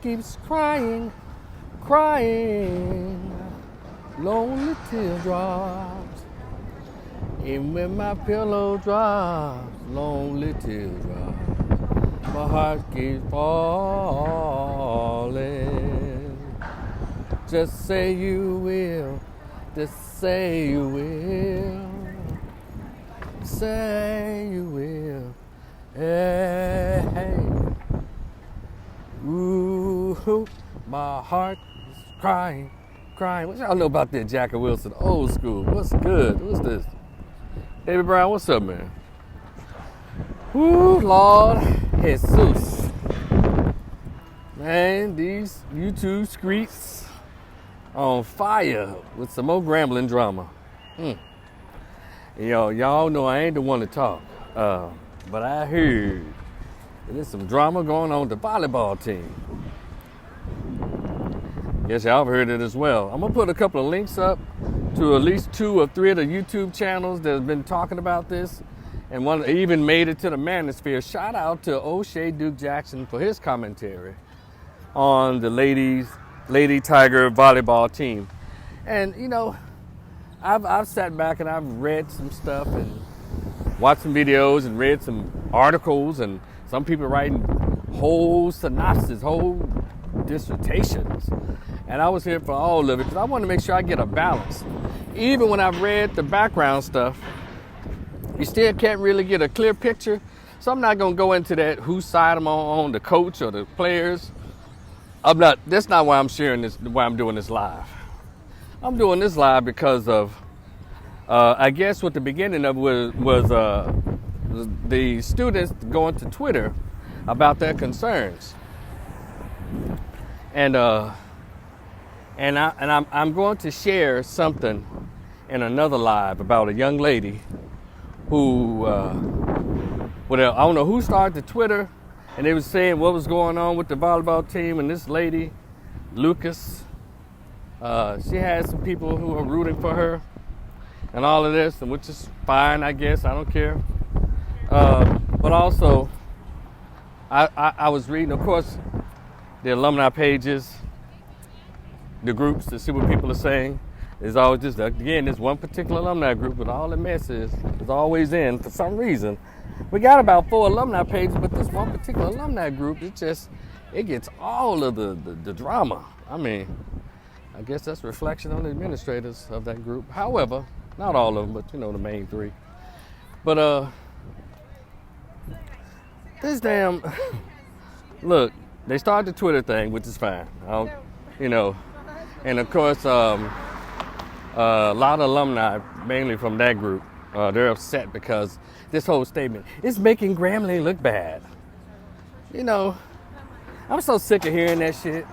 keeps crying, crying, lonely teardrops. Even when my pillow drops, lonely teardrops, my heart keeps falling. Just say you will, just say you will, say you will. Hey, hey. Ooh, my heart is crying, crying. What y'all know about that Jackie Wilson? Old school. What's good? What's this? David Brown, what's up, man? Ooh, Lord Jesus. Man, these YouTube streets on fire with some more Grambling drama. Y'all know I ain't the one to talk, but I heard there's some drama going on with the volleyball team. Yes, y'all have heard it as well. I'm gonna put a couple of links up to at least 2 or 3 of the YouTube channels that have been talking about this, and one even made it to the Manosphere. Shout out to O'Shea Duke Jackson for his commentary on the Lady Tiger volleyball team. And I've sat back and I've read some stuff and watched some videos and read some articles, and some people writing whole synopses, whole dissertations. And I was here for all of it because I want to make sure I get a balance. Even when I've read the background stuff, you still can't really get a clear picture. So I'm not going to go into that, whose side I'm on, the coach or the players. That's not why I'm sharing this, why I'm doing this live. I'm doing this live because of, I guess what the beginning of it was the students going to Twitter about their concerns. And I'm going to share something in another live about a young lady who, I don't know who started the Twitter, and they were saying what was going on with the volleyball team, and this lady, Lucas, she had some people who are rooting for her and all of this, and which is fine, I guess. I don't care. But also, I was reading, of course, the alumni pages, the groups, to see what people are saying. There's always just, again, this one particular alumni group with all the messes is always in for some reason. We got about 4 alumni pages, but this one particular alumni group, it gets all of the drama. I mean, I guess that's a reflection on the administrators of that group. However, not all of them, but the main 3. But this damn, look, they started the Twitter thing, which is fine. And of course, a lot of alumni, mainly from that group, they're upset because this whole statement is making Grambling look bad. I'm so sick of hearing that shit.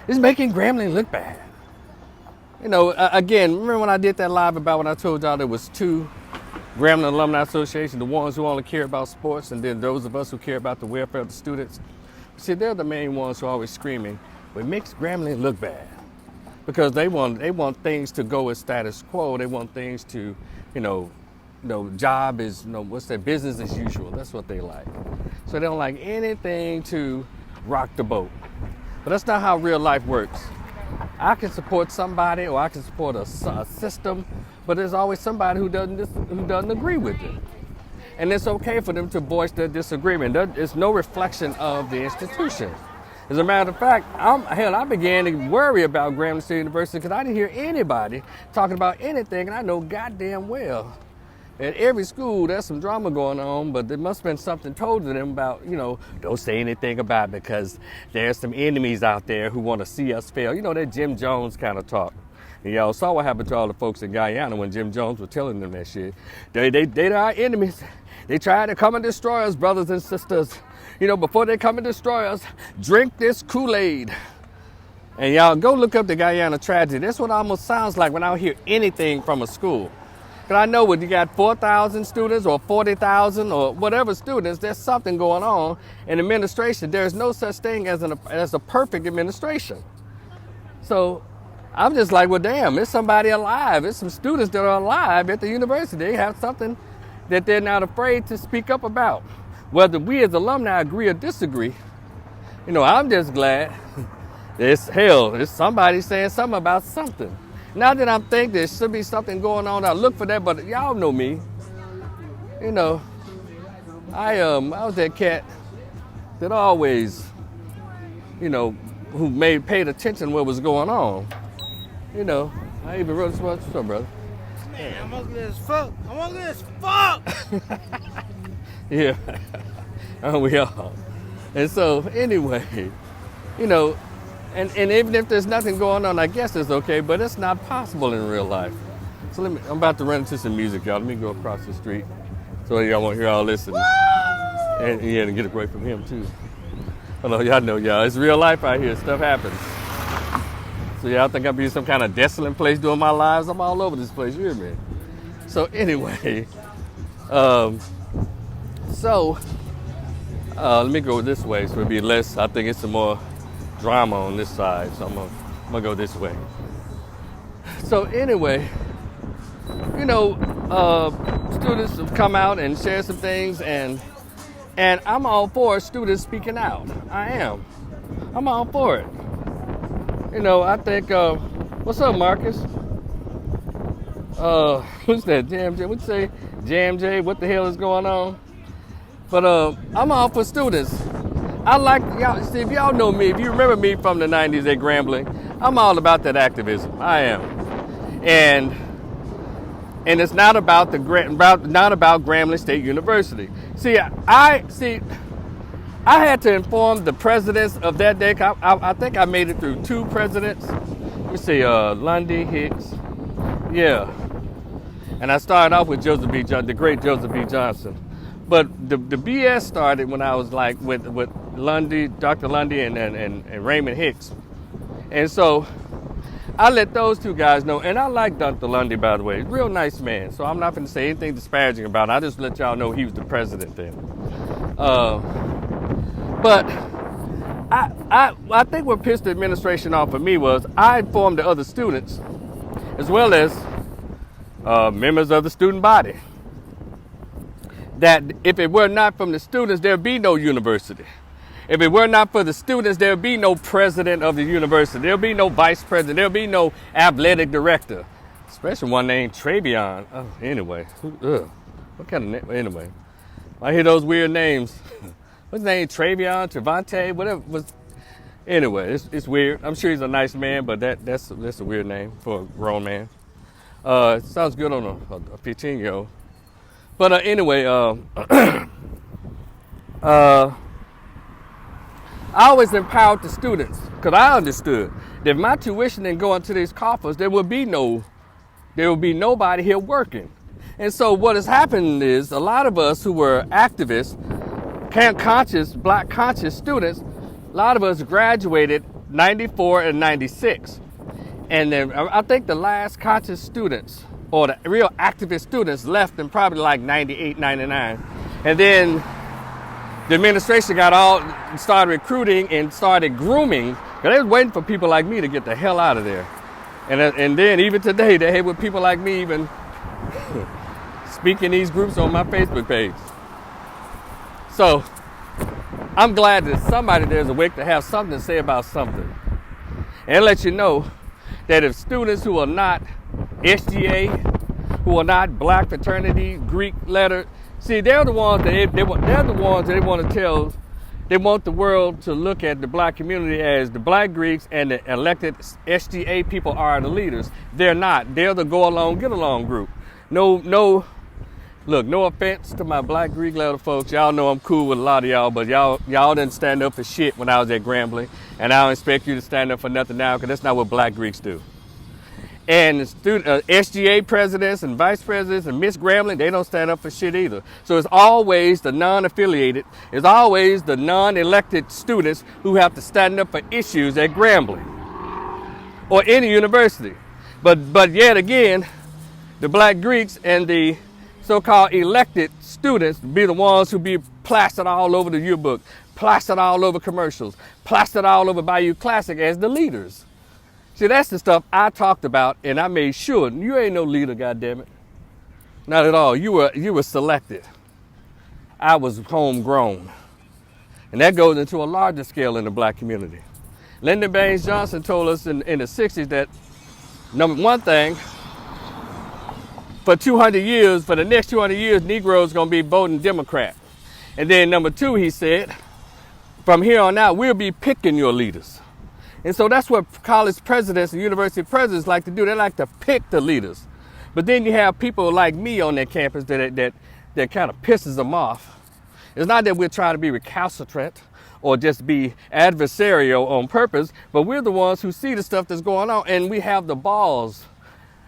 It's making Grambling look bad. Again, remember when I did that live about when I told y'all there was 2 Grambling Alumni Association, the ones who only care about sports, and then those of us who care about the welfare of the students. See, they're the main ones who are always screaming, but it makes Grambling look bad. Because they want things to go as status quo. They want things to, job is, what's that, business as usual. That's what they like. So they don't like anything to rock the boat. But that's not how real life works. I can support somebody or I can support a system, but there's always somebody who doesn't agree with it. And it's okay for them to voice their disagreement. It's no reflection of the institution. As a matter of fact, I began to worry about Grambling State University because I didn't hear anybody talking about anything, and I know goddamn well at every school there's some drama going on, but there must have been something told to them about, don't say anything about it because there's some enemies out there who want to see us fail. That Jim Jones kind of talk. And y'all saw what happened to all the folks in Guyana when Jim Jones was telling them that shit. They're our enemies. They try to come and destroy us, brothers and sisters. Before they come and destroy us, drink this Kool-Aid. And y'all go look up the Guyana tragedy. That's what it almost sounds like when I hear anything from a school. Because I know when you got 4,000 students or 40,000 or whatever students, there's something going on in administration. There's no such thing as a perfect administration. So I'm just like, well, damn, it's somebody alive. It's some students that are alive at the university. They have something that they're not afraid to speak up about. Whether we as alumni agree or disagree, I'm just glad it's somebody saying something about something. Now that I'm thinking there should be something going on, I look for that, but y'all know me. I was that cat that always, who paid attention to what was going on. I even wrote this one. What's up, brother? Man, I'm ugly as fuck. I'm ugly as fuck. Yeah, we are. And so anyway, and even if there's nothing going on, I guess it's okay, but it's not possible in real life. So I'm about to run into some music, y'all. Let me go across the street so y'all won't hear all this and get away from him too. Hello, y'all know, y'all. It's real life out here. Stuff happens. So y'all think I'm in some kind of desolate place doing my lives? I'm all over this place. You hear me? So anyway, let me go this way so it'll be less. I think it's some more drama on this side, so I'm gonna go this way. So anyway, students have come out and share some things, and I'm all for students speaking out. I am. I'm all for it. I think, what's up, Marcus? Who's that, Jam J? What'd you say? Jam J, what the hell is going on? But I'm all for students. I like, y'all, see, if y'all know me, if you remember me from the 90s at Grambling, I'm all about that activism. I am. And it's not about Grambling State University. See, I had to inform the presidents of that day. I think I made it through 2 presidents. Let me see, Lundy, Hicks. Yeah. And I started off with the great Joseph B. Johnson. But the BS started when I was like with Lundy, Dr. Lundy and Raymond Hicks. And so I let those 2 guys know. And I like Dr. Lundy, by the way. Real nice man. So I'm not going to say anything disparaging about it. I just let y'all know he was the president then. But I think what pissed the administration off of me was I informed the other students as well as members of the student body that if it were not from the students, there'd be no university. If it were not for the students, there'd be no president of the university. There'll be no vice president. There'll be no athletic director, especially one named Travion. Oh, anyway, what kind of name? Anyway, I hear those weird names. What's his name? Travion, Trevante, whatever was. Anyway, it's weird. I'm sure he's a nice man, but that's a weird name for a grown man. It sounds good on a 15-year-old. But anyway, I always empowered the students because I understood that if my tuition didn't go into these coffers, there would be nobody here working. And so what has happened is a lot of us who were activists, black conscious students, a lot of us graduated 94 and 96. And then I think the last conscious students or the real activist students left in probably like 98, 99. And then the administration started recruiting and started grooming. Because they was waiting for people like me to get the hell out of there. And then even today, they hate with people like me even speaking these groups on my Facebook page. So I'm glad that somebody there's awake to have something to say about something. And let you know that if students who are not SGA, who are not black fraternity, Greek letter, see, they're the ones that they want to tell. They want the world to look at the black community as the black Greeks and the elected SGA people are the leaders. They're not. They're the go along, get along group. No offense to my black Greek letter folks. Y'all know I'm cool with a lot of y'all, but y'all didn't stand up for shit when I was at Grambling, and I don't expect you to stand up for nothing now because that's not what black Greeks do. And the SGA presidents and vice presidents and Miss Grambling, they don't stand up for shit either. So it's always the non-affiliated, it's always the non-elected students who have to stand up for issues at Grambling or any university. But yet again, the black Greeks and the so-called elected students be the ones who be plastered all over the yearbook, plastered all over commercials, plastered all over Bayou Classic as the leaders. See, that's the stuff I talked about, and I made sure you ain't no leader, goddammit. Not at all. You were selected. I was homegrown. And that goes into a larger scale in the black community. Lyndon Baines Johnson told us in the 60s that, number one thing, for 200 years, for the next 200 years, Negroes going to be voting Democrat. And then number two, he said, from here on out, we'll be picking your leaders. And so that's what college presidents and university presidents like to do. They like to pick the leaders. But then you have people like me on that campus that kind of pisses them off. It's not that we're trying to be recalcitrant or just be adversarial on purpose, but we're the ones who see the stuff that's going on, and we have the balls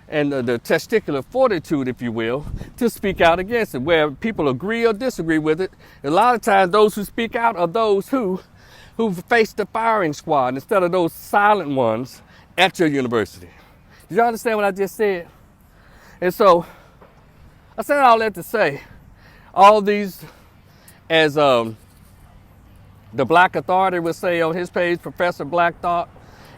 and the testicular fortitude, if you will, to speak out against it, where people agree or disagree with it. A lot of times those who speak out are those who face the firing squad instead of those silent ones at your university. Did you understand what I just said? And so I said all that to say, all these, as the Black Authority would say on his page, Professor Black Thought,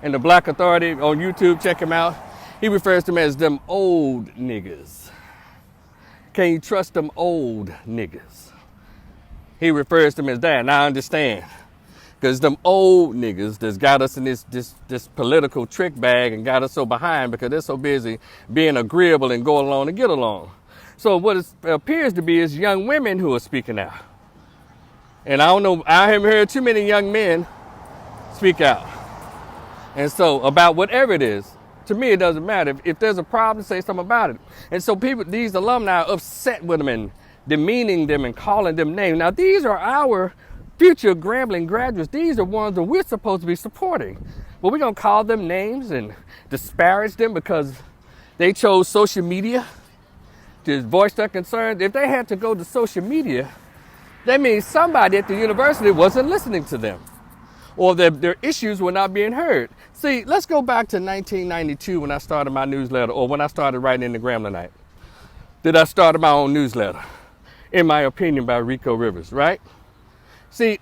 and the Black Authority on YouTube, check him out. He refers to them as them old niggas. Can you trust them old niggas? He refers to them as that, and I understand. Because them old niggas that's got us in this political trick bag and got us so behind because they're so busy being agreeable and going along and get along. So what it appears to be is young women who are speaking out. And I don't know, I haven't heard too many young men speak out. And so about whatever it is, to me, it doesn't matter. If there's a problem, say something about it. And so these alumni are upset with them and demeaning them and calling them names. Now, these are our future Grambling graduates. These are ones that we're supposed to be supporting. But we're going to call them names and disparage them because they chose social media to voice their concerns. If they had to go to social media, that means somebody at the university wasn't listening to them, or their issues were not being heard. See, let's go back to 1992 when I started my newsletter, or when I started writing in the Gramblinite. That I started my own newsletter, In My Opinion by Rico Rivers, right? See,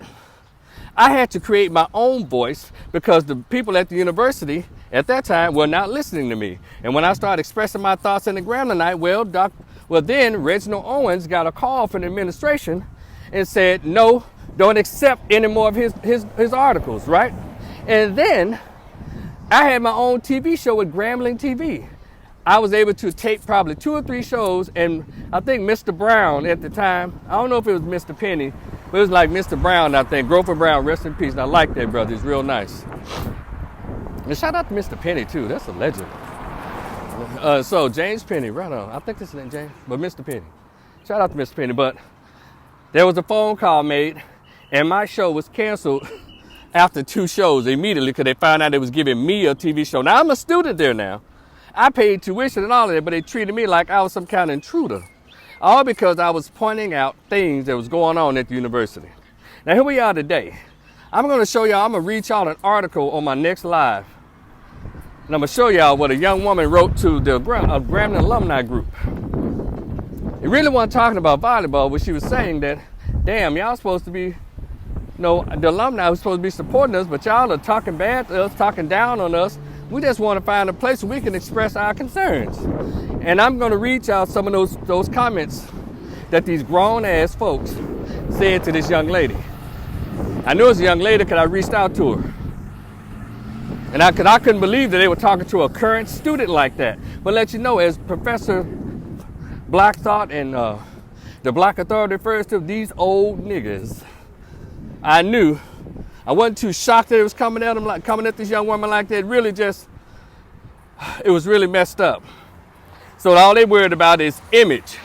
I had to create my own voice because the people at the university at that time were not listening to me. And when I started expressing my thoughts in the Gramblinite, well, then Reginald Owens got a call from the administration and said, no, don't accept any more of his articles, right? And then I had my own TV show with Grambling TV. I was able to tape probably 2 or 3 shows, and I think Mr. Brown at the time, I don't know if it was Mr. Penny, but it was like Mr. Brown, I think. Grover Brown, rest in peace. And I like that brother. He's real nice. And shout out to Mr. Penny, too. That's a legend. So James Penny, right on. I think this is his name, James, but Mr. Penny. Shout out to Mr. Penny. But there was a phone call made, and my show was canceled after 2 shows immediately because they found out they was giving me a TV show. Now, I'm a student there now. I paid tuition and all of that, but they treated me like I was some kind of intruder. All because I was pointing out things that was going on at the university. Now, here we are today. I'm going to show y'all, I'm going to read y'all an article on my next live. And I'm going to show y'all what a young woman wrote to the Grambling alumni group. It really wasn't talking about volleyball, but she was saying that, damn, y'all supposed to be, the alumni was supposed to be supporting us, but y'all are talking bad to us, talking down on us. We just want to find a place where we can express our concerns. And I'm going to read y'all some of those comments that these grown-ass folks said to this young lady. I knew it was a young lady because I reached out to her. And I couldn't believe that they were talking to a current student like that. But let you know, as Professor Black Thought and the Black Authority refers to these old niggas, I knew. I wasn't too shocked that it was coming at them, like coming at this young woman like that. It was really messed up. So all they worried about is image.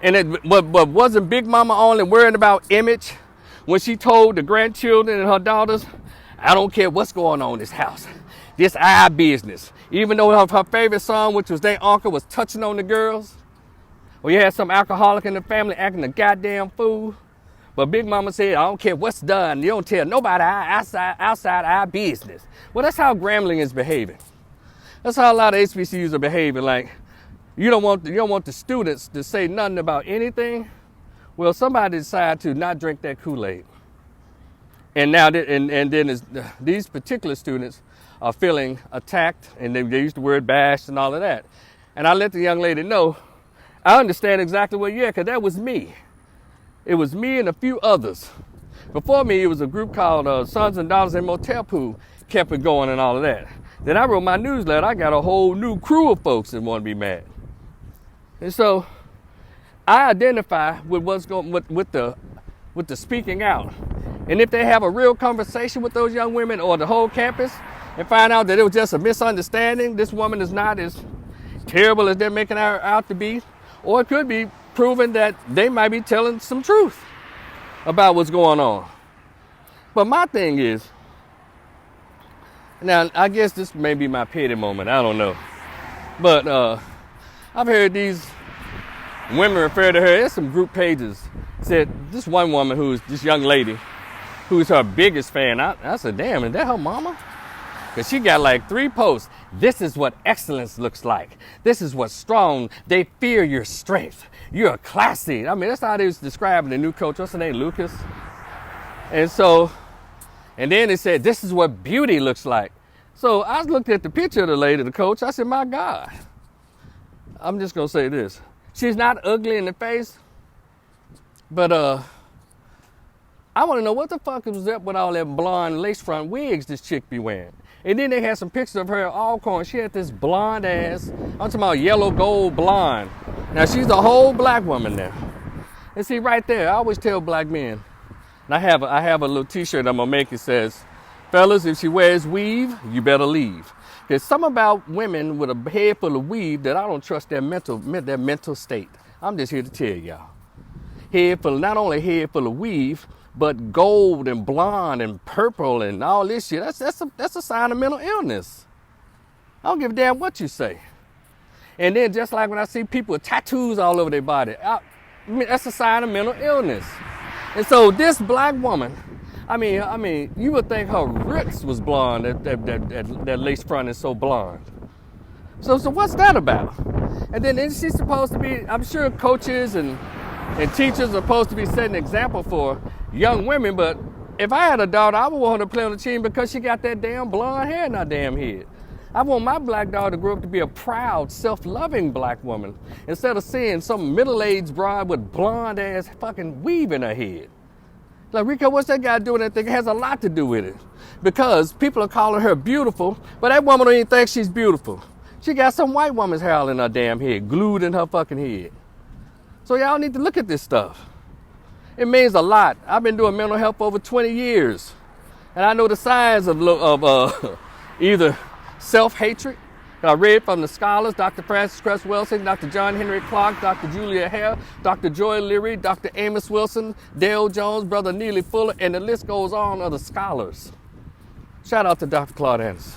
But wasn't Big Mama only worried about image when she told the grandchildren and her daughters, I don't care what's going on in this house. This our business. Even though her favorite song, which was their uncle, was touching on the girls. Or you had some alcoholic in the family acting a goddamn fool. But Big Mama said, I don't care what's done. You don't tell nobody outside our business. Well, that's how Grambling is behaving. That's how a lot of HBCUs are behaving. Like, you don't want the students to say nothing about anything. Well, somebody decided to not drink that Kool-Aid. And now, these particular students are feeling attacked, and they use the word bashed and all of that. And I let the young lady know, I understand exactly where you're at, because that was me. It was me and a few others Before me, it was a group called Sons and Daughters in Motel Pool, kept it going and all of that. Then I wrote my newsletter. I got a whole new crew of folks that want to be mad. And so I identify with what's going with the speaking out. And if they have a real conversation with those young women or the whole campus and find out that it was just a misunderstanding, this woman is not as terrible as they're making her out to be, or it could be proven that they might be telling some truth about what's going on. But my thing is, now I guess this may be my pity moment, I don't know. But I've heard these women refer to her, there's some group pages, said this one woman this young lady, who's her biggest fan. I said, damn, is that her mama? Because she got like 3 posts. This is what excellence looks like. This is what's strong. They fear your strength. You're classy. I mean, that's how they was describing the new coach. What's her name? Lucas. And then it said, this is what beauty looks like. So I looked at the picture of the lady, the coach. I said, my God. I'm just going to say this. She's not ugly in the face, but I want to know what the fuck was up with all that blonde lace front wigs this chick be wearing. And then they had some pictures of her all corn. She had this blonde ass, I'm talking about yellow gold blonde. Now she's a whole black woman now. And see right there, I always tell black men, and I have a little t-shirt I'm gonna make. It says, fellas, if she wears weave, you better leave. There's something about women with a head full of weave that I don't trust their mental state. I'm just here to tell y'all. Not only head full of weave, but gold and blonde and purple and all this shit. That's a sign of mental illness. I don't give a damn what you say. And then just like when I see people with tattoos all over their body, that's a sign of mental illness. And so this black woman, I mean, you would think her roots was blonde. That lace front is so blonde. So what's that about? And then isn't she supposed to be? I'm sure coaches and teachers are supposed to be setting an example for young women. But if I had a daughter, I would want her to play on the team because she got that damn blonde hair in her damn head. I want my black daughter to grow up to be a proud, self-loving black woman instead of seeing some middle-aged broad with blonde ass fucking weave in her head. Like, Rico, what's that guy doing? That thing? It has a lot to do with it. Because people are calling her beautiful, but that woman don't even think she's beautiful. She got some white woman's hair in her damn head, glued in her fucking head. So y'all need to look at this stuff. It means a lot. I've been doing mental health for over 20 years. And I know the signs of either self-hatred. I read from the scholars, Dr. Francis Cress Wilson, Dr. John Henry Clark, Dr. Julia Hare, Dr. Joy Leary, Dr. Amos Wilson, Dale Jones, Brother Neely Fuller, and the list goes on of the scholars. Shout out to Dr. Claudettes.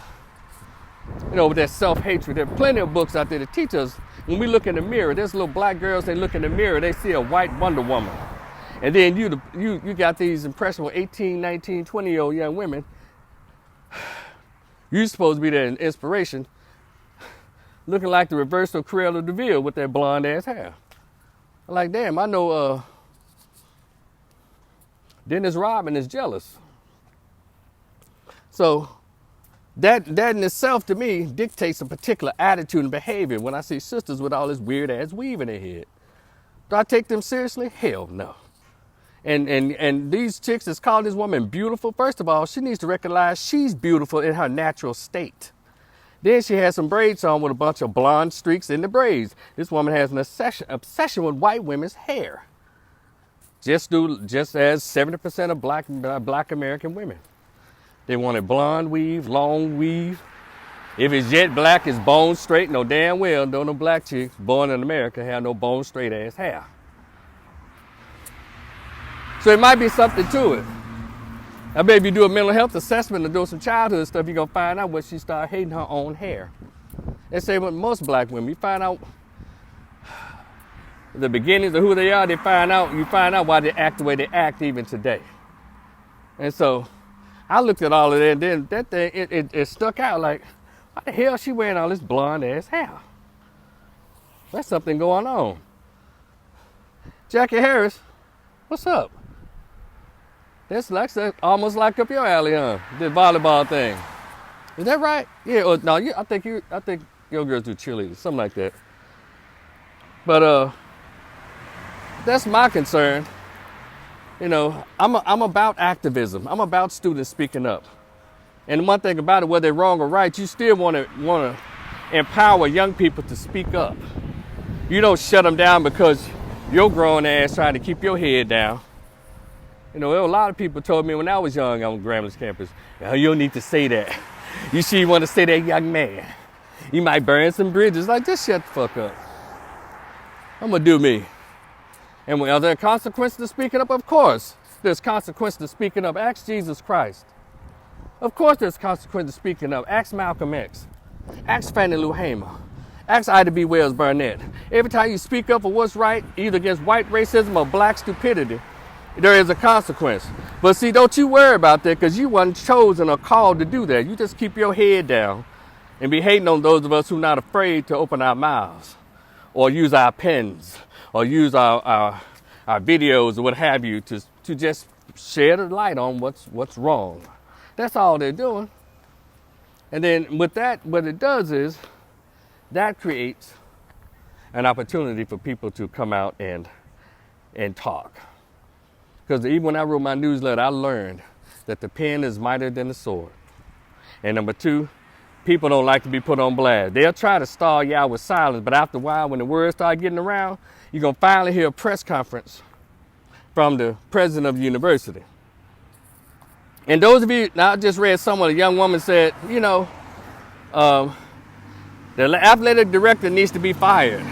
You know, with that self-hatred, there are plenty of books out there that teach us when we look in the mirror, there's little black girls, they look in the mirror, they see a white Wonder Woman. And then you got these impressionable 18, 19, 20-year-old young women. You're supposed to be their inspiration, looking like the reverse of Cruella de Vil with that blonde ass hair. I'm like, damn, I know Dennis Rodman is jealous. So that in itself to me dictates a particular attitude and behavior when I see sisters with all this weird ass weave in their head. Do I take them seriously? Hell no. And these chicks that's calling this woman beautiful, first of all, she needs to recognize she's beautiful in her natural state. Then she has some braids on with a bunch of blonde streaks in the braids. This woman has an obsession with white women's hair. Just as 70% of black American women. They want a blonde weave, long weave. If it's jet black, it's bone straight. No damn well, no black chicks born in America have no bone straight ass hair. So it might be something to it. I bet if you do a mental health assessment and do some childhood stuff, you're gonna find out when she started hating her own hair. They say with most black women, you find out the beginnings of who they are, you find out why they act the way they act even today. And so I looked at all of that, and then that thing, it stuck out like, why the hell is she wearing all this blonde ass hair? There's something going on. Jackie Harris, what's up? That's almost like up your alley, huh? The volleyball thing. Is that right? Yeah. Or, no, I think your girls do cheerleading, something like that. But that's my concern. You know, I'm about activism. I'm about students speaking up. And one thing about it, whether they're wrong or right, you still want to empower young people to speak up. You don't shut them down because your grown ass trying to keep your head down. You know, there were a lot of people told me when I was young on Gramblin's campus, oh, you don't need to say that. You see, you want to say that, young man. You might burn some bridges. Like, just shut the fuck up. I'm going to do me. And are there consequences to speaking up? Of course. There's consequences to speaking up. Ask Jesus Christ. Of course there's consequences to speaking up. Ask Malcolm X. Ask Fannie Lou Hamer. Ask Ida B. Wells Barnett. Every time you speak up for what's right, either against white racism or black stupidity, there is a consequence. But see, don't you worry about that because you weren't chosen or called to do that. You just keep your head down and be hating on those of us who are not afraid to open our mouths or use our pens or use our videos or what have you to just shed a light on what's wrong. That's all they're doing. And then with that, what it does is that creates an opportunity for people to come out and talk. Because even when I wrote my newsletter, I learned that the pen is mightier than the sword. And number two, people don't like to be put on blast. They'll try to stall you out with silence, but after a while, when the words start getting around, you're going to finally hear a press conference from the president of the university. And those of you, now I just read someone, a young woman said, you know, the athletic director needs to be fired.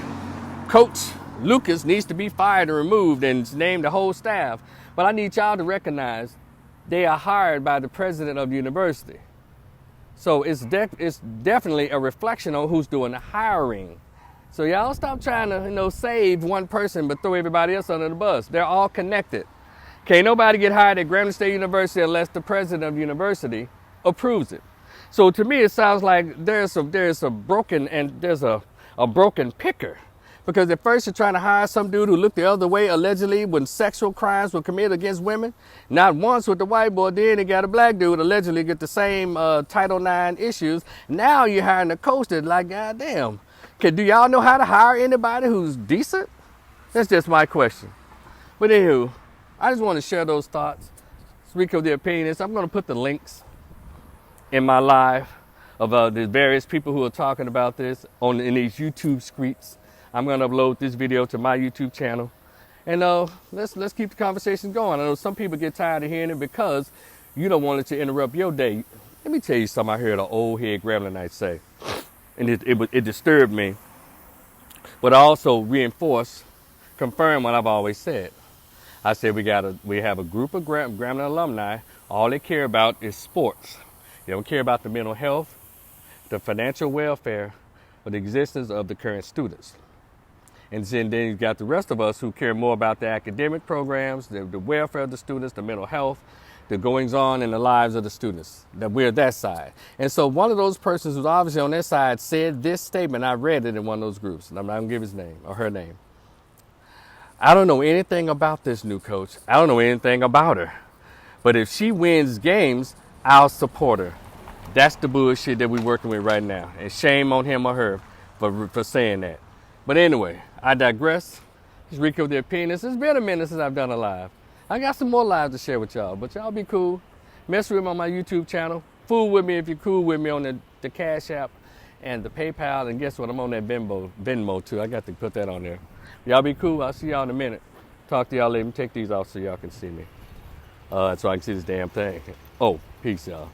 Coach Lucas needs to be fired and removed and name the whole staff. But I need y'all to recognize they are hired by the president of the university. So it's definitely a reflection on who's doing the hiring. So y'all stop trying to, save one person but throw everybody else under the bus. They're all connected. Can't nobody get hired at Grambling State University unless the president of the university approves it. So to me, it sounds like there's a broken picker. Because at first you're trying to hire some dude who looked the other way allegedly when sexual crimes were committed against women. Not once with the white boy, then they got a black dude allegedly get the same Title IX issues. Now you're hiring a coach that's like, goddamn. Do y'all know how to hire anybody who's decent? That's just my question. But anywho, I just want to share those thoughts, speak of their opinions. I'm going to put the links in my live of the various people who are talking about this in these YouTube streets. I'm going to upload this video to my YouTube channel. And let's keep the conversation going. I know some people get tired of hearing it because you don't want it to interrupt your day. Let me tell you something I heard an old head Gramblinite say. And it disturbed me. But I also confirm what I've always said. I said we have a group of Grambling alumni. All they care about is sports. They don't care about the mental health, the financial welfare, or the existence of the current students. And then you've got the rest of us who care more about the academic programs, the welfare of the students, the mental health, the goings on in the lives of the students. That we're that side. And so one of those persons who's obviously on their side said this statement. I read it in one of those groups, and I'm not going to give his name or her name. I don't know anything about this new coach. I don't know anything about her. But if she wins games, I'll support her. That's the bullshit that we're working with right now. And shame on him or her for saying that. But anyway, I digress. Just recap their opinions. It's been a minute since I've done a live. I got some more lives to share with y'all, but y'all be cool. Mess with me on my YouTube channel. Fool with me if you're cool with me on the Cash App and the PayPal. And guess what? I'm on that Venmo too. I got to put that on there. Y'all be cool. I'll see y'all in a minute. Talk to y'all later. Take these off so y'all can see me. So I can see this damn thing. Oh, peace, y'all.